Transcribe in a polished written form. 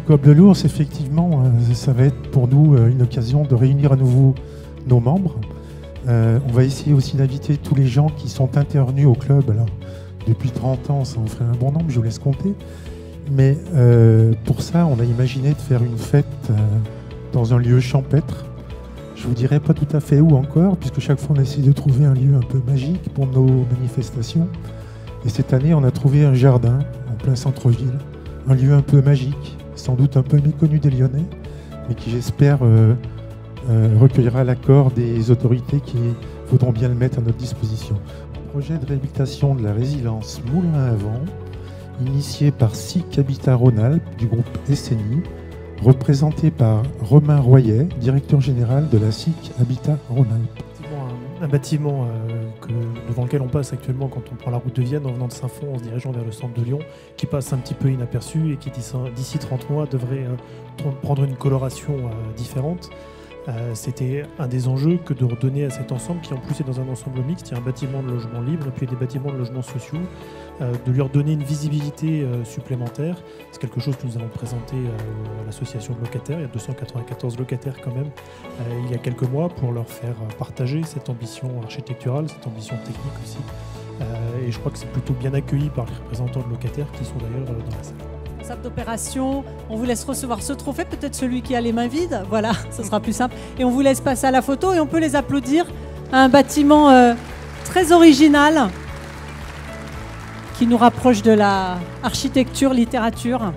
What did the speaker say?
Club de l'Ours, effectivement, ça va être pour nous une occasion de réunir à nouveau nos membres. On va essayer aussi d'inviter tous les gens qui sont intervenus au club. Alors, depuis 30 ans, ça en ferait un bon nombre, je vous laisse compter. Mais pour ça, on a imaginé de faire une fête dans un lieu champêtre. Je vous dirai pas tout à fait où encore, puisque chaque fois on essaie de trouver un lieu un peu magique pour nos manifestations. Et cette année, on a trouvé un jardin en plein centre-ville, un lieu un peu magique, sans doute un peu méconnu des Lyonnais, mais qui, j'espère, recueillera l'accord des autorités qui voudront bien le mettre à notre disposition. Projet de réhabilitation de la résidence Moulin à Vent, initié par SIC Habitat Rhône-Alpes du groupe SNI, représenté par Romain Royer, directeur général de la SIC Habitat Rhône-Alpes. Un bâtiment devant lequel on passe actuellement quand on prend la route de Vienne en venant de Saint-Fond en se dirigeant vers le centre de Lyon, qui passe un petit peu inaperçu et qui d'ici 30 mois devrait prendre une coloration différente. C'était un des enjeux que de redonner à cet ensemble qui en plus est dans un ensemble mixte. Il y a un bâtiment de logement libre et puis des bâtiments de logements sociaux, de lui redonner une visibilité supplémentaire. C'est quelque chose que nous avons présenté à l'association de locataires. Il y a 294 locataires quand même il y a quelques mois pour leur faire partager cette ambition architecturale, cette ambition technique aussi. Et je crois que c'est plutôt bien accueilli par les représentants de locataires qui sont d'ailleurs dans la salle. D'opération, on vous laisse recevoir ce trophée, peut-être celui qui a les mains vides, voilà, ce sera plus simple. Et on vous laisse passer à la photo et on peut les applaudir. Un bâtiment très original qui nous rapproche de la architecture, littérature.